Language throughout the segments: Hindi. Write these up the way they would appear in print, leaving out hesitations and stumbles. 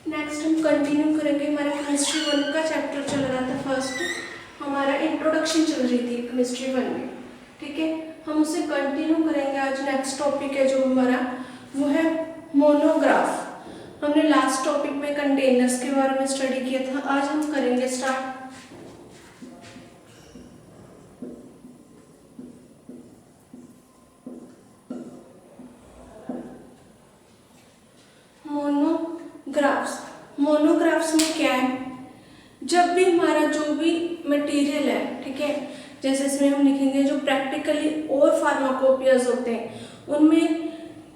नेक्स्ट हम कंटिन्यू करेंगे। हमारा केमिस्ट्री 1 का चैप्टर चल रहा था। फर्स्ट हमारा इंट्रोडक्शन चल रही थी केमिस्ट्री 1 में, ठीक है। हम उसे कंटिन्यू करेंगे। आज नेक्स्ट टॉपिक है जो हमारा, वो है मोनोग्राफ। हमने लास्ट टॉपिक में कंटेनर्स के बारे में स्टडी किया था। आज हम करेंगे स्टार्ट मोनोग्राफ्स। मोनोग्राफ्स में क्या है, जब भी हमारा जो भी मटेरियल है, ठीक है, जैसे इसमें हम लिखेंगे जो प्रैक्टिकली और फार्माकोपियर्स होते हैं उनमें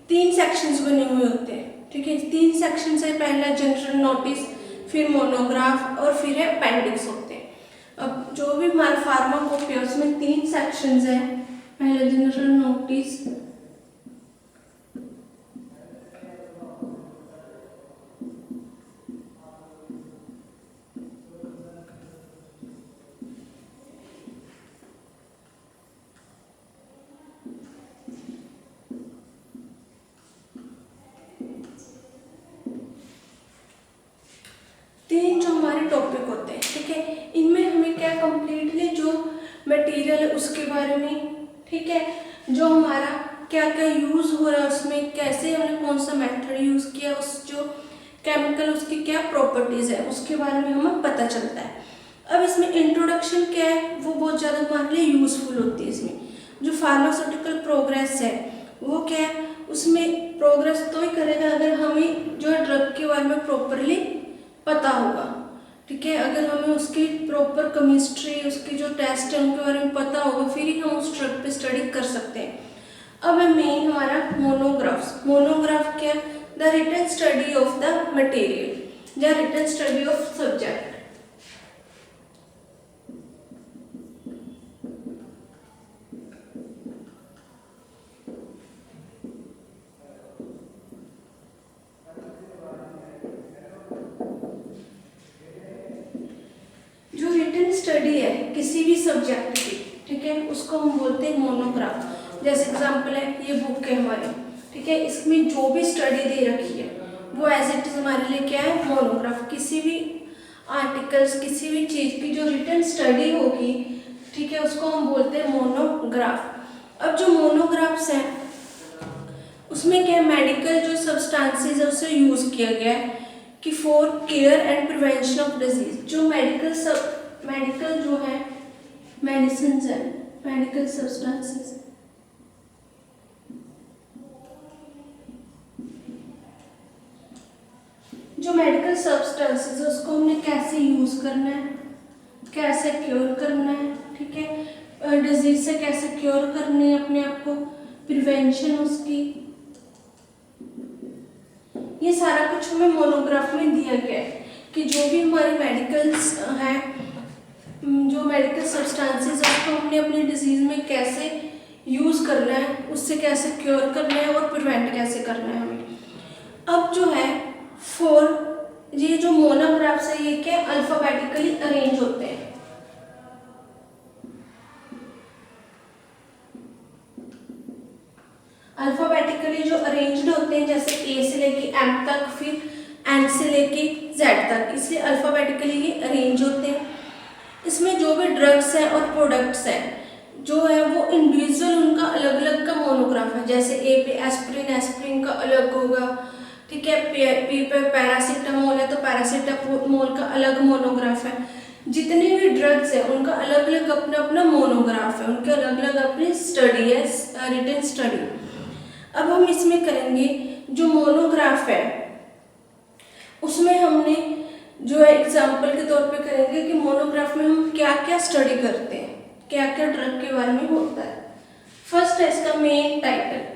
3 सेक्शंस बने हुए होते हैं, ठीक है। 3 सेक्शन है, पहला जनरल नोटिस, फिर मोनोग्राफ और फिर है अपेंडिक्स होते हैं। अब जो भी हमारे फार्माकोपियर्स में 3 सेक्शंस है, पहला जनरल नोटिस, तीन जो हमारे टॉपिक होते हैं, ठीक है। इनमें हमें क्या कंप्लीटली जो मटेरियल है उसके बारे में, ठीक है, जो हमारा क्या क्या यूज हो रहा है उसमें, कैसे हमने कौन सा मेथड यूज किया, उस जो केमिकल उसकी क्या प्रॉपर्टीज है उसके बारे में हमें पता चलता है। अब इसमें इंट्रोडक्शन क्या है, वो बहुत ज़्यादा हमारे लिए यूजफुल होती है। इसमें जो फार्मास्यूटिकल प्रोग्रेस है वो क्या है, उसमें प्रोग्रेस तो ही करेगा अगर हमें जो है ड्रग के बारे में प्रॉपरली पता होगा, ठीक है। अगर हमें उसकी प्रॉपर केमिस्ट्री, उसकी जो टेस्ट है उनके बारे में पता होगा, फिर ही हम उस ड्रग पे स्टडी कर सकते हैं। अब है मेन हमारा मोनोग्राफ्स। मोनोग्राफ क्या है, the written study of the material या written study of subject. Study है किसी भी सब्जेक्ट की, ठीक है, उसको हम बोलते हैं मोनोग्राफ। जैसे एग्जांपल है ये बुक है हमारी, ठीक है, इसमें जो भी स्टडी दे रखी है वो एज इट इज हमारे लिए क्या है, मोनोग्राफ। किसी भी आर्टिकल्स, किसी भी चीज की जो रिटन स्टडी होगी, ठीक है, उसको हम बोलते हैं मोनोग्राफ। अब जो मोनोग्राफ्स हैं उसमें क्या है, मेडिकल जो सब्सटेंसेस है उसे यूज किया गया है कि for care and prevention of disease. जो मेडिकल जो है मेडिसिन है, मेडिकल सब्सटेंसेस, जो मेडिकल सब्सटेंसेस है उसको हमने कैसे यूज करना है, कैसे क्योर करना है, ठीक है, डिजीज से कैसे क्योर करनी है अपने आप को, प्रिवेंशन उसकी, ये सारा कुछ हमें मोनोग्राफ में दिया गया है कि जो भी हमारे मेडिकल्स हैं, जो मेडिकल सब्सटेंसेस है उसको हमने अपनी डिजीज में कैसे यूज करना है, उससे कैसे क्योर करना है और प्रिवेंट कैसे करना है हमें। अब जो है ये जो मोनोग्राफ्स है ये क्या अल्फाबेटिकली अरेंज होते हैं। अल्फाबेटिकली जो अरेंज्ड होते हैं, जैसे ए से लेके एम तक, फिर एन से लेके जेड तक, इसलिए अल्फाबेटिकली ये अरेंज होते हैं। इसमें जो भी ड्रग्स हैं और प्रोडक्ट्स हैं जो है वो इंडिविजुअल उनका अलग अलग का मोनोग्राफ है। जैसे ए पे एस्प्रिन, एस्प्रिन का अलग होगा, ठीक है, पी पे पैरासीटामोल है तो पैरासीटामोल का अलग मोनोग्राफ है। जितने भी ड्रग्स हैं उनका अलग अलग अपना अपना मोनोग्राफ है, उनके अलग अलग अपनी स्टडी है, रिटन स्टडी। अब हम इसमें करेंगे जो मोनोग्राफ है उसमें हमने जो है एग्जाम्पल के तौर पे करेंगे कि मोनोग्राफ में हम क्या क्या स्टडी करते हैं, क्या क्या ड्रग के बारे में होता है। फर्स्ट है इसका मेन टाइटल।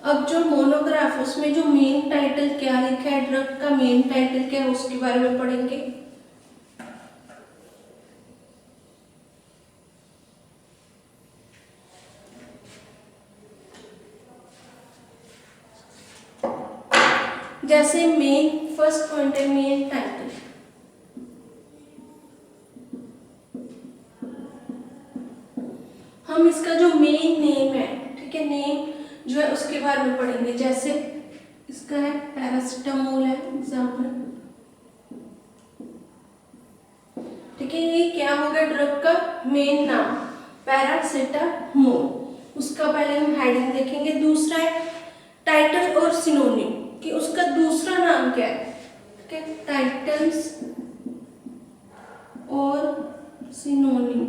अब जो मोनोग्राफ है उसमें जो मेन टाइटल क्या लिखा है, ड्रग का मेन टाइटल क्या है उसके बारे में पढ़ेंगे। जैसे मेन फर्स्ट पॉइंट है मेन टाइटल। हम बाद में पढ़ेंगे। जैसे इसका है पैरासिटामोल है एग्जाम्पल, ठीक है। ये क्या हो गया ड्रग का मेन नाम पैरासिटामोल, उसका पहले हम हेडिंग देखेंगे। दूसरा है टाइटल और सिनोनिम कि उसका दूसरा नाम क्या है, ठीक है, टाइटल्स और सिनोनिम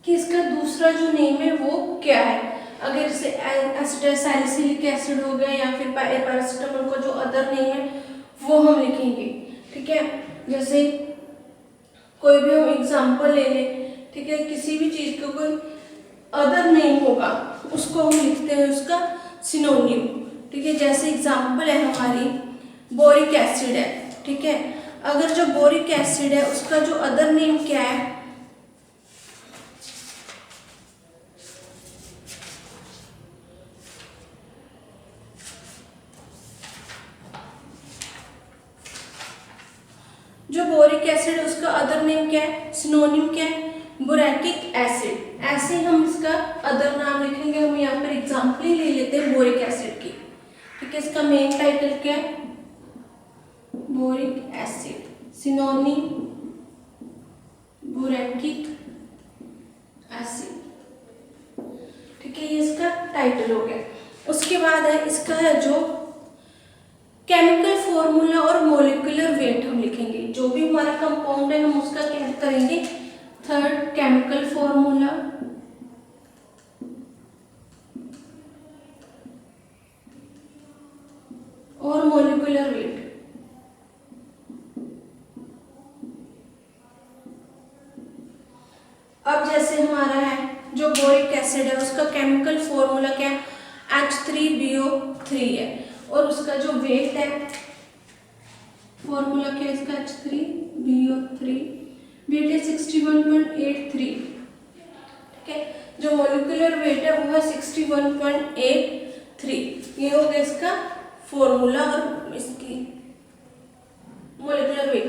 कि इसका दूसरा जो नेम है वो क्या है। अगर इसे एसिटिक एसिड हो गया या फिर पैरासिटामोल का जो अदर नेम है वो हम लिखेंगे, ठीक है। जैसे कोई भी हम एग्जांपल ले लें, ठीक है, किसी भी चीज का कोई अदर नेम होगा उसको हम लिखते हैं उसका सिनोनिम, ठीक है। जैसे एग्जांपल है हमारी बोरिक एसिड है, ठीक है। अगर जो बोरिक एसिड है उसका जो अदर नेम क्या है, जो बोरिक एसिड है उसका अदर नेम क्या है, सिनोनिम क्या है, बोरैकिक एसिड। ऐसे हम इसका अदर नाम लिखेंगे। हम यहाँ पर एग्जांपल ही ले लेते हैं बोरिक एसिड की, ठीक है। इसका मेन टाइटल क्या है, बोरिक एसिड, सिनोनिम बोरैकिक एसिड, ठीक है। ये इसका टाइटल हो गया। उसके बाद है इसका है जो केमिकल फॉर्मूला और मोलिकुलर वेट हम लिखेंगे। जो भी हमारा कंपाउंड है हम उसका क्या करेंगे, थर्ड केमिकल फॉर्मूला और मोलिकुलर वेट। अब जैसे हमारा है जो बोरिक एसिड है उसका केमिकल फॉर्मूला क्या है, H3BO3 है और उसका जो वेट है फॉर्मूला क्या है इसका H3BO3, वेट है 61.83, ठीक है। जो मोलिकुलर वेट है वो है 61.83। ये हो गया इसका फॉर्मूला और इसकी मोलिकुलर वेट।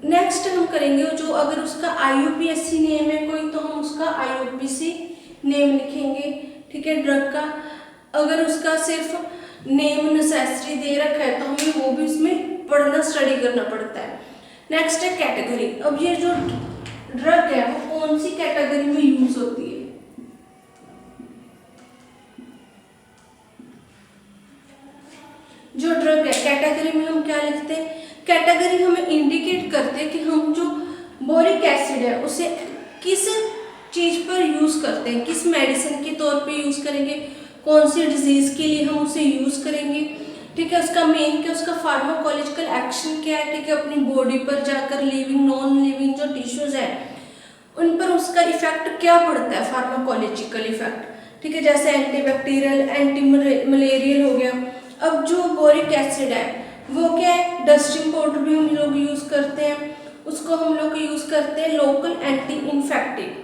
नेक्स्ट हम करेंगे जो अगर उसका IUPAC नेम है कोई तो हम उसका IUPAC नेम लिखेंगे, ठीक है, ड्रग का। अगर उसका सिर्फ नेम नेसेसरी दे रखा है तो हमें वो भी इसमें पढ़ना स्टडी करना पड़ता है। नेक्स्ट है कैटेगरी। अब ये जो ड्रग है वो कौन सी कैटेगरी में यूज होती है, जो ड्रग है कैटेगरी में हम क्या लिखते हैं, कैटेगरी हमें इंडिकेट करते हैं कि हम जो बोरिक एसिड है उसे किस चीज पर यूज करते हैं, किस मेडिसिन के तौर पे यूज करेंगे, कौन सी डिजीज के लिए हम उसे यूज करेंगे, ठीक है। उसका मेन क्या, उसका फार्माकोलॉजिकल एक्शन क्या है, ठीक है। अपनी बॉडी पर जाकर लिविंग नॉन लिविंग जो टिश्यूज है उन पर उसका इफेक्ट क्या पड़ता है, फार्माकोलॉजिकल इफेक्ट, ठीक है। जैसे एंटीबैक्टीरियल, एंटी मलेरियल हो गया। अब जो बोरिक एसिड है वो क्या है, डस्टिंग पाउडर भी हम लोग यूज करते हैं, उसको हम लोग यूज करते हैं लोकल एंटी इन्फेक्टिव,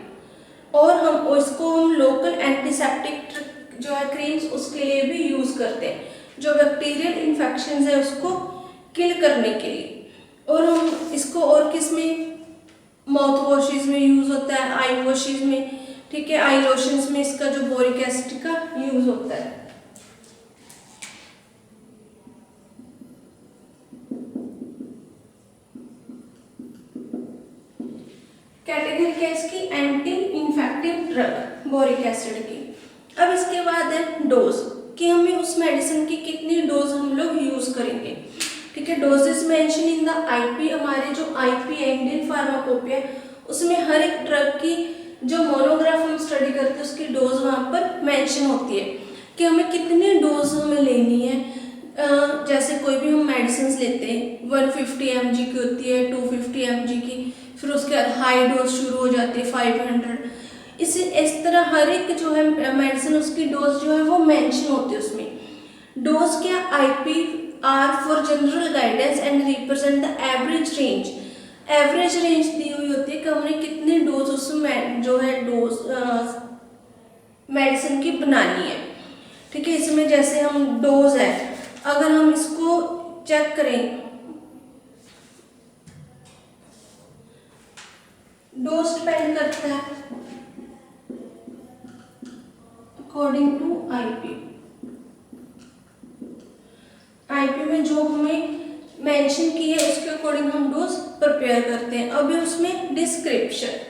और हम उसको हम लोकल एंटीसेप्टिक जो है क्रीम्स उसके लिए भी यूज करते हैं, जो बैक्टीरियल इन्फेक्शन है उसको किल करने के लिए। और हम इसको और किस में, माउथ वॉशेज में यूज होता है, आई वॉशेज में, ठीक है, आई लोशंस में इसका जो बोरिक एसिड का यूज होता है। कैटेगरी क्या है इसकी, anti infective drug boric acid की। अब इसके बाद है डोज कि हमें उस मेडिसिन की कितनी डोज हम लोग यूज करेंगे, ठीक है। Doses mention in the IP, हमारे जो आईपी है इंडियन फार्माकोपिया उसमें हर एक ड्रग की जो मोनोग्राफ हम स्टडी करते हैं उसकी डोज वहाँ पर मेंशन होती है कि हमें कितनी डोज हमें लेनी है। जैसे कोई भी हम मेडिसिन लेते हैं 150 mg की होती है, 250 mg की, फिर उसके बाद हाई डोज शुरू हो जाती है 500। इस तरह हर एक जो है मेडिसिन उसकी डोज जो है वो मेंशन होती है उसमें। डोज क्या, IP are for general guidance and represent the average range. Average range दी हुई होती है कि हमने कितनी डोज उसमें जो है डोज मेडिसिन की बनानी है, ठीक है। इसमें जैसे हम डोज है, अगर हम इसको चेक करें, डोज डिपेंड करता है अकॉर्डिंग टू आईपी। आईपी में जो हमें मेंशन की है उसके अकॉर्डिंग हम डोज प्रिपेयर करते हैं। अब उसमें डिस्क्रिप्शन,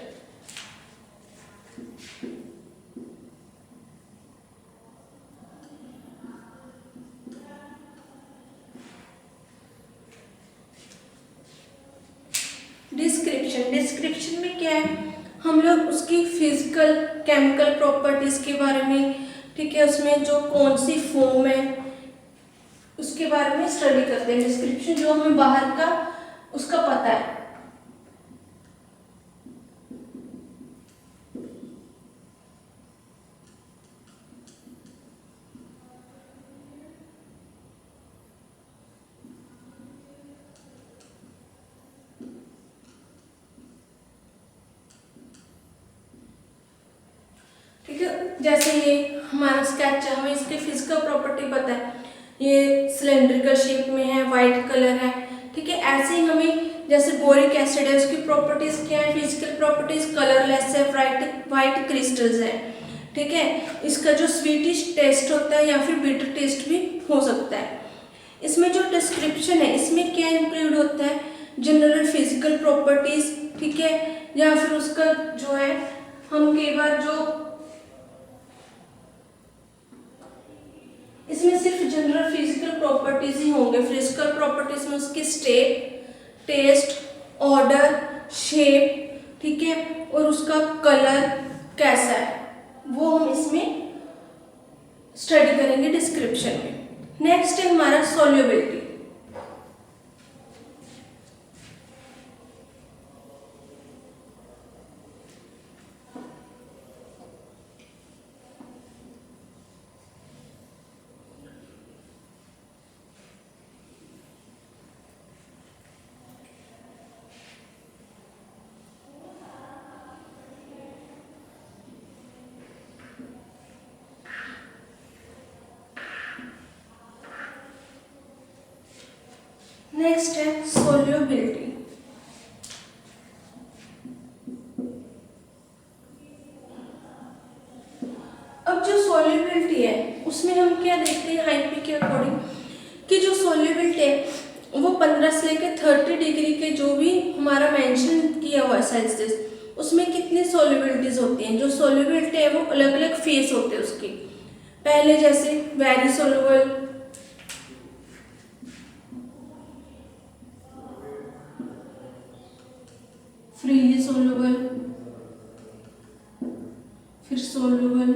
डिस्क्रिप्शन में क्या है, हम लोग उसकी फिजिकल केमिकल प्रॉपर्टीज के बारे में, ठीक है, उसमें जो कौन सी फॉर्म है उसके बारे में स्टडी करते हैं। डिस्क्रिप्शन जो हमें बाहर का उसका पता है। ठीक है, जैसे ये हमारा स्केच है, हमें इसकी फिजिकल प्रॉपर्टी पता है, ये सिलेंड्रिकल शेप में है, वाइट कलर है, ठीक है। ऐसे ही हमें जैसे बोरिक एसिड है, उसकी प्रॉपर्टीज क्या है, फिजिकल प्रॉपर्टीज कलरलेस है, वाइट क्रिस्टल्स है, ठीक है। इसका जो स्वीटिश टेस्ट होता है या फिर बिटर टेस्ट भी हो सकता है। इसमें जो डिस्क्रिप्शन है इसमें क्या इंक्लूड होता है, जनरल फिजिकल प्रॉपर्टीज, ठीक है, या फिर उसका जो है हम कई बार जो इसमें सिर्फ जनरल फिजिकल प्रॉपर्टीज ही होंगे। फिजिकल प्रॉपर्टीज में उसकी स्टेट, टेस्ट, ऑर्डर, शेप, ठीक है, और उसका कलर कैसा है वो हम इसमें स्टडी करेंगे डिस्क्रिप्शन में। नेक्स्ट है हमारा सॉल्युबिलिटी। नेक्स्ट है सोल्यूबिलिटी। अब जो सोल्यूबिलिटी है उसमें हम क्या देखते हैं आईपी के अकॉर्डिंग कि जो सोल्यूबिलिटी है वो 15 से लेकर 30 डिग्री के जो भी हमारा मेंशन किया हुआ है सेल्सियस, उसमें कितनी सोल्यूबिलिटीज होती हैं। जो सोल्यूबिलिटी है वो अलग अलग फेस होते हैं उसके। पहले जैसे वेरी सोल्यूबल, फ्रीली सोल्यूबल, फिर सोल्यूबल,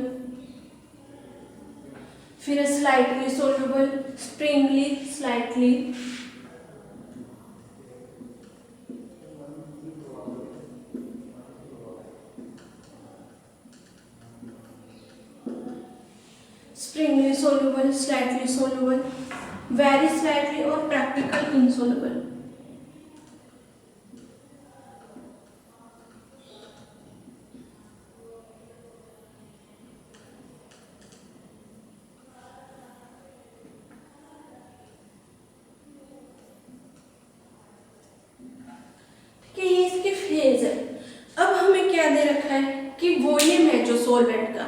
फिर slightly soluble, Sprüngli, slightly, Sprüngli soluble, slightly soluble, very slightly और प्रैक्टिकल इनसोल्यूबल। फेज है। अब हमें क्या दे रखा है कि वॉल्यूम है जो सॉल्वेंट का,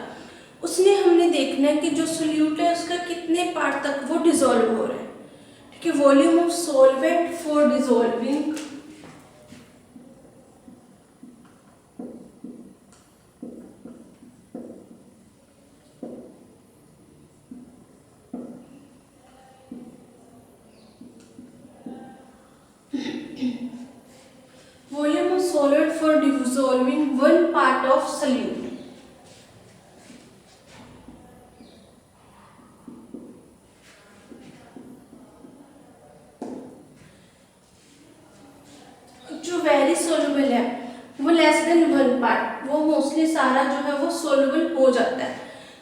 उसने हमने देखना है कि जो सोल्यूट है उसका कितने पार्ट तक वो डिसॉल्व हो रहा है, ठीक है। Volume of solvent for dissolving volume of solid for dissolving 1 part of solute। जो वेरी सोल्यूबल है वो लेस देन 1 पार्ट, वो मोस्टली सारा जो है वो सोल्यूबल हो जाता है,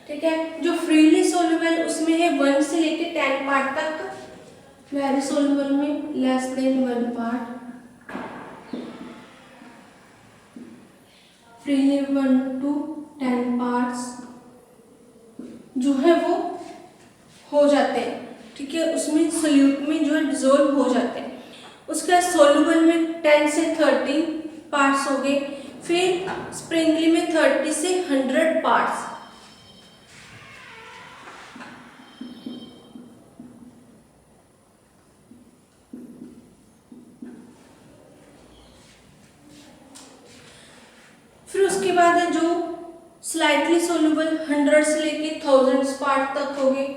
ठीक है। जो फ्रीली सोल्यूबल उसमें है 1 से लेके 10 पार्ट तक, वेरी सोल्यूबल में less than 1 part, freely 1 to 10 parts जो है वो हो जाते हैं, ठीक है। उसमें सोल्यूट में जो है डिसॉल्व हो जाते हैं। उसका सोल्यूबल में 10 से 30 पार्ट्स हो गए, फिर स्प्रिंगली में 30 से 100 पार्ट्स, बाद है जो स्लाइटली सोल्यूबल 100 से लेके 1000 पार्ट तक हो गए।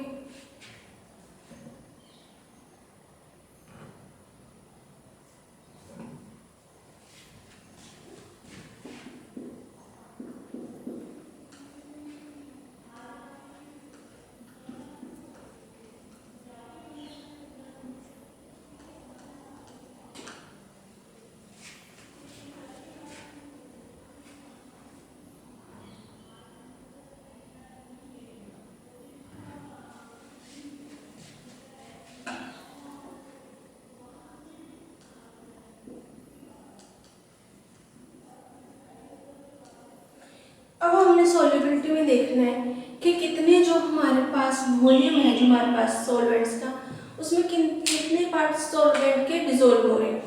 अब हमने सॉल्युबिलिटी में देखना है कि कितने जो हमारे पास वॉल्यूम है जो हमारे पास सॉल्वेंट्स का, उसमें कितने पार्ट सॉल्वेंट के डिसॉल्व हो रहे हैं।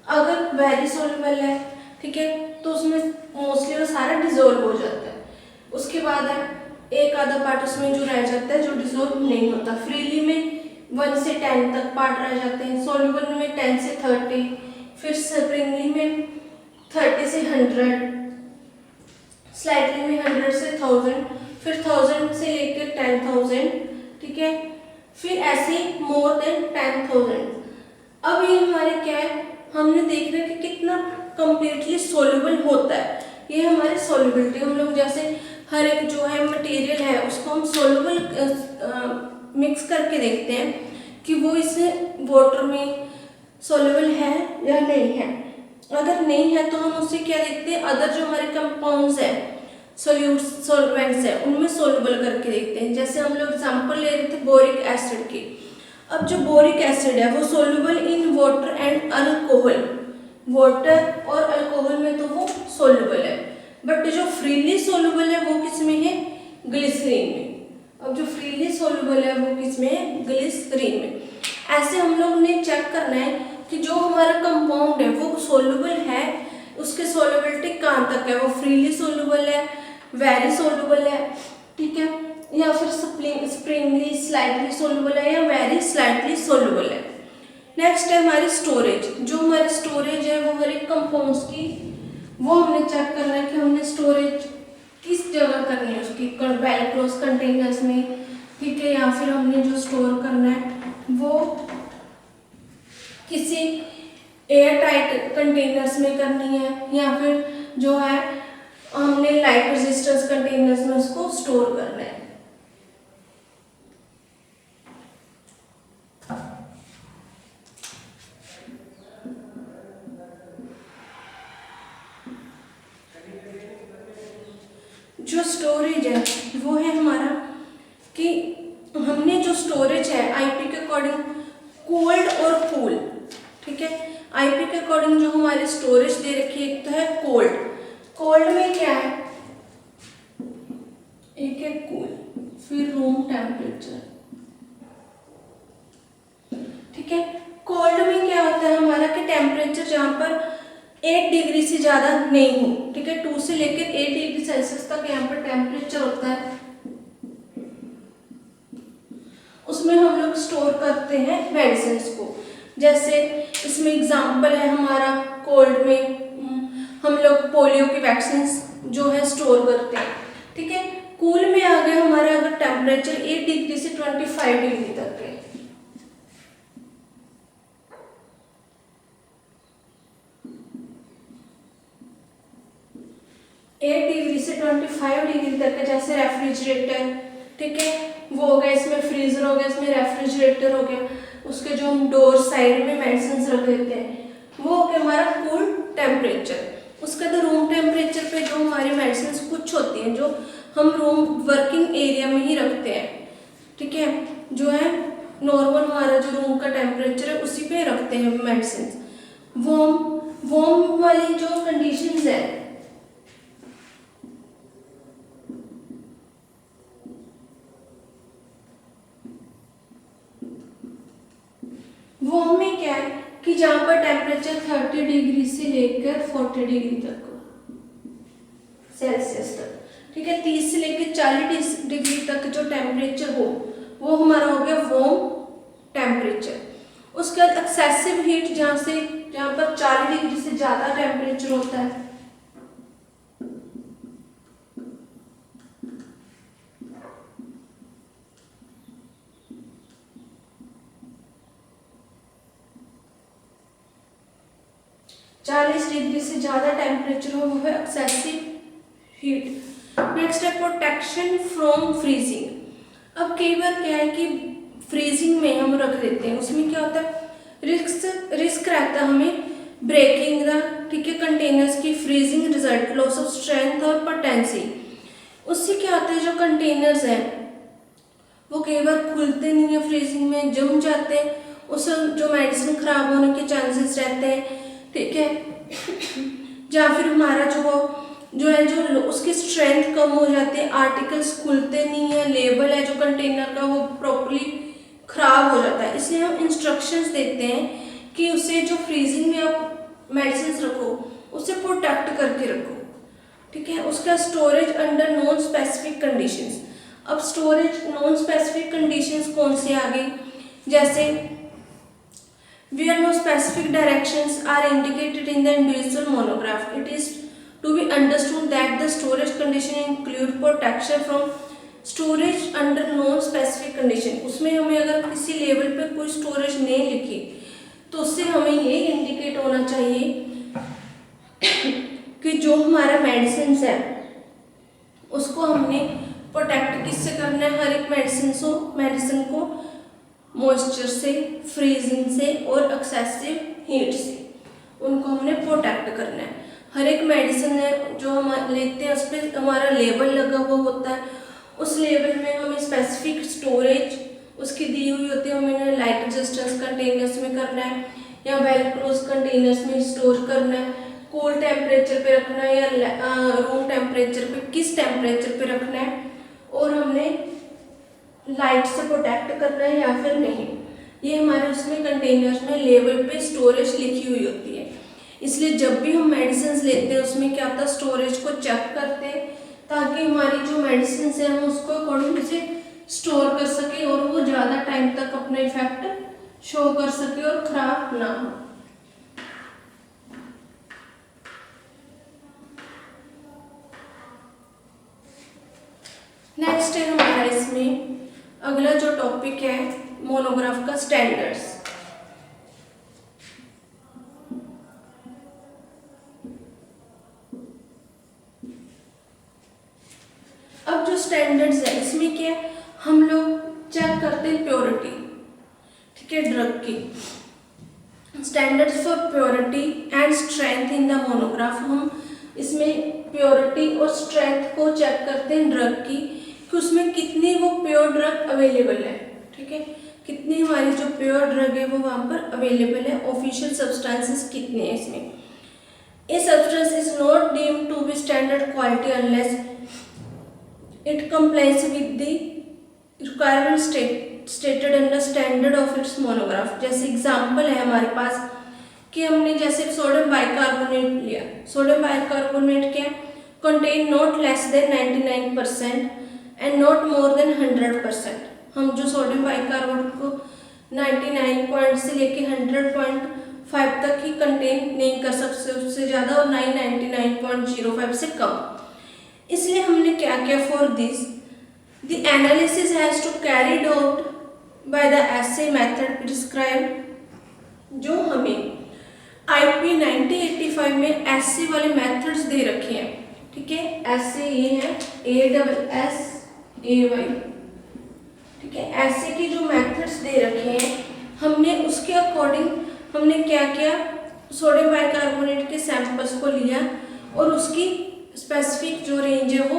अगर वेरी सॉल्युबल है, ठीक है, तो उसमें मोस्टली वो सारा डिसॉल्व हो जाता है। उसके बाद है एक आधा पार्ट उसमें जो रह जाता है जो डिसॉल्व नहीं होता। फ्रीली में 1 से 10 तक पार्ट रह जाते हैं, सॉल्युबल में 10 से 30, फिर स्प्रिंगली में 30 से 100, स्लाइटली में 100 से 1000, फिर 1000 से लेकर 10,000, ठीक है, फिर ऐसे मोर देन 10,000। अब ये हमारे क्या है, हमने देख रहे हैं कि कितना कंप्लीटली सोल्यूबल होता है। ये हमारी सोल्यूबिलिटी, हम लोग जैसे हर एक जो है मटेरियल है उसको हम सोल्यूबल मिक्स करके देखते हैं कि वो इसे वाटर में सोल्यूबल है या नहीं है। अगर नहीं है तो हम उससे क्या देखते हैं, अदर जो हमारे कंपाउंड्स है सॉल्वेंट्स है उनमें सोल्यूबल करके देखते हैं। जैसे हम लोग एग्जांपल ले रहे थे बोरिक एसिड की। अब जो बोरिक एसिड है वो soluble in water and alcohol, water और अल्कोहल में तो वो सोल्यूबल है, बट जो फ्रीली सोल्यूबल है वो किस में है, ग्लिसरीन में। अब जो फ्रीली सोल्यूबल है वो किस में है, ग्लिसरीन में। ऐसे हम लोग ने चेक करना है कि जो हमारा कंपाउंड है वो सोल्यूबल है, उसके सोल्युबिलिटी कहाँ तक है, वो फ्रीली सोल्यूबल है, वेरी सोल्यूबल है, ठीक है, या फिर स्प्रिंगली स्लाइटली सोल्यूबल है, या वेरी स्लाइटली सोल्यूबल है। नेक्स्ट है हमारी स्टोरेज। जो हमारी स्टोरेज है वो हर एक कंपाउंड्स की, वो हमने चेक करना है कि हमने स्टोरेज किस जगह करनी है उसकी, बेल क्लोज कंटेनर्स में, ठीक है, या फिर हमने जो स्टोर करना है वो किसी एयर टाइट कंटेनर्स में करनी है, या फिर जो है हमने लाइट रेजिस्टेंस कंटेनर्स में उसको स्टोर करना है। जो स्टोरेज है वो है हमारा कि हमने जो स्टोरेज है आईपी के अकॉर्डिंग कोल्ड और कूल, ठीक है, आईपी के अकॉर्डिंग जो हमारी स्टोरेज दे रखी है एक तो है कोल्ड, कोल्ड में क्या है, एक है कूल, फिर रूम टेम्परेचर, ठीक है। कोल्ड में क्या होता है हमारा कि टेम्परेचर जहाँ पर 8 डिग्री से ज़्यादा नहीं हो, ठीक है, 2 से लेकर 8 डिग्री सेल्सियस तक यहाँ पर टेम्परेचर होता है, उसमें हम लोग स्टोर करते हैं मेडिसिन को। जैसे इसमें एग्जाम्पल है हमारा कोल्ड में हम लोग पोलियो की वैक्सीन जो है स्टोर करते हैं, ठीक है। कूल में आ गया हमारा अगर टेम्परेचर 8 डिग्री से 25 डिग्री तक है, 8 डिग्री से 25 डिग्री तक है, जैसे रेफ्रिजरेटर, ठीक है, वो हो गया, इसमें फ्रीजर हो गया, इसमें रेफ्रिजरेटर हो गया, उसके जो हम डोर साइड में मेडिसिन रख देते हैं वो हो गया हमारा कूल टेम्परेचर। उसके तो रूम टेम्परेचर पे जो हमारी मेडिसिन कुछ होती हैं जो हम रूम वर्किंग एरिया में ही रखते हैं, ठीक है, जो है नॉर्मल हमारा जो रूम का टेम्परेचर है उसी पे रखते हैं मेडिसिन। वार्म वाली जो कंडीशंस है, वार्म में क्या है कि जहाँ पर टेम्परेचर 30 डिग्री से लेकर 40 डिग्री तक सेल्सियस तक, ठीक है, 30 से लेकर 40 डिग्री तक जो टेम्परेचर हो वो हमारा हो गया वार्म टेम्परेचर। उसके बाद एक्सेसिव हीट जहाँ पर 40 डिग्री से ज़्यादा टेम्परेचर होता है 40 डिग्री से ज़्यादा टेम्परेचर हो वो है एक्सेसिव हीट। नेक्स्ट है प्रोटेक्शन फ्रॉम फ्रीजिंग। अब कई बार क्या है कि फ्रीजिंग में हम रख देते हैं, उसमें क्या होता है रिस्क रहता है हमें ब्रेकिंग द, ठीक है, कंटेनर्स की freezing result loss of strength और पोटेंसी। उससे क्या होता है जो कंटेनर्स हैं वो कई बार खुलते नहीं है, फ्रीजिंग में जम जाते हैं, उससे जो मेडिसिन खराब होने के चांसेस रहते हैं, ठीक है। या फिर हमारा जो है जो उसकी स्ट्रेंथ कम हो जाती है, आर्टिकल्स खुलते नहीं है, लेबल है जो कंटेनर का वो प्रॉपर्ली खराब हो जाता है। इसलिए हम इंस्ट्रक्शंस देते हैं कि उसे जो फ्रीजिंग में आप मेडिसिन रखो उसे प्रोटेक्ट करके रखो, ठीक है। उसका storage under non specific conditions. अब स्टोरेज नॉन स्पेसिफिक कंडीशंस कौन से आ गई, जैसे where no specific directions are indicated in the individual monograph, it is to be understood that the storage condition include protection from storage under non specific condition। उसमें हमें अगर किसी लेवल पे कोई स्टोरेज नहीं लिखी तो उससे हमें ये इंडिकेट होना चाहिए कि जो हमारा मेडिसिन है उसको हमने प्रोटेक्ट किससे करना है, हर एक मेडिसिन को मॉइस्चर से, फ्रीजिंग से और एक्सेसिव हीट से उनको हमने प्रोटेक्ट करना है। हर एक मेडिसिन है जो हम लेते हैं उस पर हमारा लेबल लगा हुआ होता है, उस लेबल में हमें स्पेसिफिक स्टोरेज उसकी दी हुई होती है, हमें लाइट रेजिस्टेंस कंटेनर्स में करना है या वेल क्लोज कंटेनर्स में स्टोर करना है, कूल टेम्परेचर पे रखना है या रूम टेम्परेचर पे, किस टेम्परेचर पे रखना है, और हमने लाइट से प्रोटेक्ट करना है या फिर नहीं। ये हमारे उसमें कंटेनर्स में लेवल पे स्टोरेज लिखी हुई होती है। इसलिए जब भी हम मेडिसिन लेते हैं उसमें क्या होता है स्टोरेज को चेक करते हैं ताकि हमारी जो मेडिसिन है हम उसको अकॉर्डिंग से स्टोर कर सके और वो ज़्यादा टाइम तक अपना इफेक्ट शो कर सके और खराब ना हो। नेक्स्ट है हमारा इसमें अगला जो टॉपिक है मोनोग्राफ का स्टैंडर्ड्स। अब जो स्टैंडर्ड्स है इसमें क्या है, हम लोग चेक करते हैं प्योरिटी, ठीक है, ड्रग की। Standards for purity and strength in the monograph. हम इसमें प्योरिटी और स्ट्रेंथ को चेक करते हैं ड्रग की कि उसमें कितनी वो प्योर ड्रग अवेलेबल है, ठीक है, कितनी हमारी जो प्योर ड्रग है वो वहाँ पर अवेलेबल है, ऑफिशियल सब्सटेंसेस कितने हैं इसमें। A substance is not deemed to be standard quality unless it complies with the requirement stated under standard of its monograph. जैसे एग्जांपल है हमारे पास कि हमने जैसे सोडियम बाइकार्बोनेट लिया, सोडियम बाइकार्बोनेट क्या contain not less than 99% and not more than 100%। हम जो सोडियम बाइकार्बोनेट को 99 से लेके 100.5 तक ही कंटेन नहीं कर सकते, उससे ज़्यादा, और 99.05 से कम। इसलिए हमने क्या किया, for this the analysis has to carried out by the assay method prescribe. जो हमें IP 1985 में एसे वाले मेथड्स दे रखे हैं, ठीक है, ऐसे ये है ASSAY, ठीक है, ऐसे की जो मेथड्स दे रखे हैं हमने उसके अकॉर्डिंग हमने क्या किया, सोडियम बाइकार्बोनेट के सैंपल्स को लिया और उसकी स्पेसिफिक जो रेंज है वो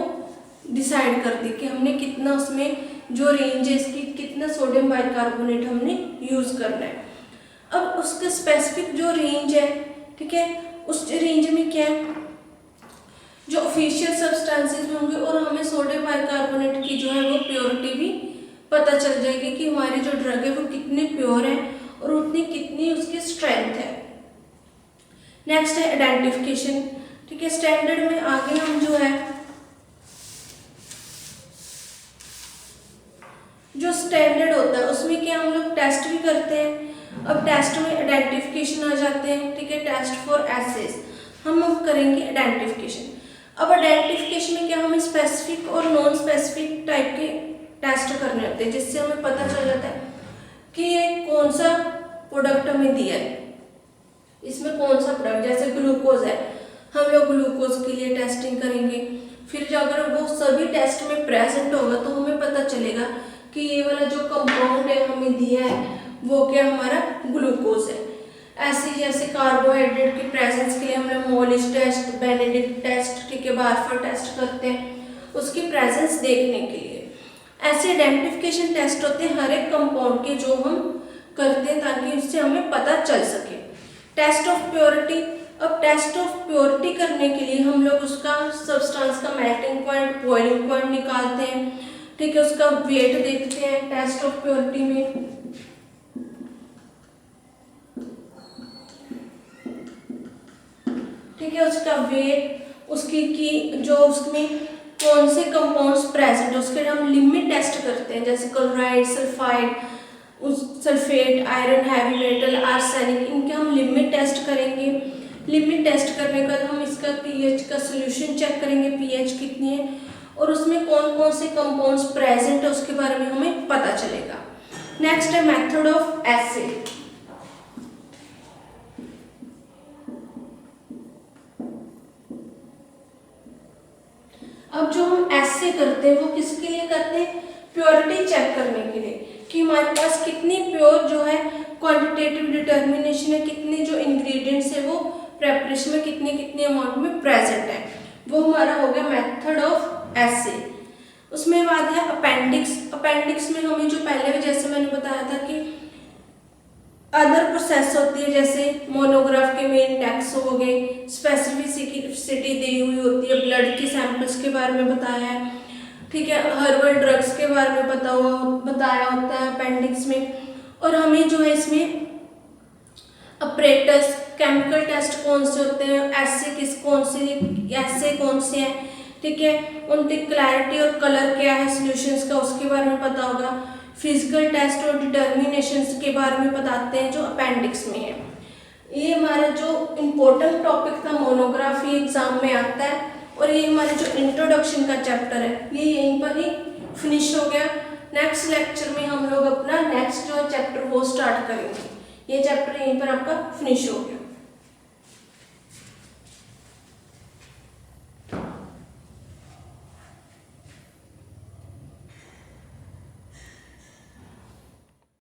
डिसाइड कर दी कि हमने कितना उसमें जो रेंज है इसकी कितना सोडियम बाइकार्बोनेट हमने यूज़ करना है। अब उसका स्पेसिफिक जो रेंज है, ठीक है, उस रेंज में क्या है जो ऑफिशियल सब्सटेंसेस होंगे और हमें सोडियम बाइकार्बोनेट की जो है वो प्योरिटी भी पता चल जाएगी कि हमारी जो ड्रग है वो कितनी प्योर है और उतनी कितनी उसकी स्ट्रेंथ है। नेक्स्ट है आइडेंटिफिकेशन, ठीक है। स्टैंडर्ड में आगे हम जो है जो स्टैंडर्ड होता है उसमें क्या हम लोग टेस्ट भी करते हैं। अब टेस्ट में आइडेंटिफिकेशन आ जाते हैं, ठीक है, टेस्ट फॉर एसेस हम अब करेंगे आइडेंटिफिकेशन। अब आइडेंटिफिकेशन में क्या हमें स्पेसिफिक और नॉन स्पेसिफिक टाइप के टेस्ट करने होते हैं जिससे हमें पता चल जाता है कि ये कौन सा प्रोडक्ट हमें दिया है। इसमें कौन सा प्रोडक्ट, जैसे ग्लूकोज है, हम लोग ग्लूकोज के लिए टेस्टिंग करेंगे। फिर जो अगर वो सभी टेस्ट में प्रेजेंट होगा तो हमें पता चलेगा कि ये वाला जो कंपाउंड है हमें दिया है वो क्या हमारा ग्लूकोज है। ऐसे जैसे कार्बोहाइड्रेट की प्रेजेंस के लिए हम लोग मोलिस टेस्ट, बेनेडिक्ट टेस्ट, ठीक है, बारफर टेस्ट करते हैं उसकी प्रेजेंस देखने के लिए। ऐसे आइडेंटिफिकेशन टेस्ट होते हैं हर एक कंपाउंड के जो हम करते हैं ताकि उससे हमें पता चल सके। टेस्ट ऑफ प्योरिटी, अब टेस्ट ऑफ प्योरिटी करने के लिए हम लोग उसका सब्सटेंस का मेल्टिंग पॉइंट, बॉइलिंग पॉइंट निकालते हैं, ठीक है, उसका वेट देखते हैं टेस्ट ऑफ प्योरिटी में। ठीक है, उसका वेट, उसकी की जो उसमें कौन से कंपाउंड्स प्रेजेंट है उसके हम लिमिट टेस्ट करते हैं, जैसे chloride, sulphide, sulphate, iron, heavy metal, arsenic, इनके हम लिमिट टेस्ट करेंगे। लिमिट टेस्ट करने के बाद हम इसका पीएच का सोल्यूशन चेक करेंगे, पीएच कितनी है और उसमें कौन कौन से कंपाउंड्स प्रेजेंट है उसके बारे में हमें पता चलेगा। नेक्स्ट है मेथड ऑफ एसे। अब जो हम एसे करते हैं वो किसके लिए करते हैं, प्योरिटी चेक करने के लिए कि हमारे पास कितनी प्योर जो है क्वांटिटेटिव डिटर्मिनेशन है, कितने जो इंग्रेडिएंट्स है वो प्रेपरेशन में कितने कितने अमाउंट में प्रेजेंट है, वो हमारा हो गया मेथड ऑफ एसे। उसमें बाद है अपेंडिक्स। अपेंडिक्स में हमें जो पहले भी जैसे मैंने बताया था कि अदर प्रोसेस होती है, जैसे मोनोग्राफ के में इंडेक्स हो गए, स्पेसिफिसिटी दी हुई होती है, ब्लड के सैंपल्स के बारे में बताया है, ठीक है, हर्बल ड्रग्स के बारे में बताया होता है अपेंडिक्स में। और हमें जो है इसमें अपरेटस, केमिकल टेस्ट कौन से होते हैं, ऐसे कौन से हैं, ठीक है, उनकी क्लैरिटी और कलर क्या है सॉल्यूशंस का उसके बारे में पता होगा। फिजिकल टेस्ट और डिटर्मिनेशंस के बारे में बताते हैं जो अपेंडिक्स में है। ये हमारा जो इम्पोर्टेंट टॉपिक था मोनोग्राफी एग्जाम में आता है और ये हमारे जो इंट्रोडक्शन का चैप्टर है ये यहीं पर ही फिनिश हो गया। नेक्स्ट लेक्चर में हम लोग अपना नेक्स्ट जो चैप्टर वो स्टार्ट करेंगे। ये चैप्टर यहीं पर आपका फिनिश हो गया।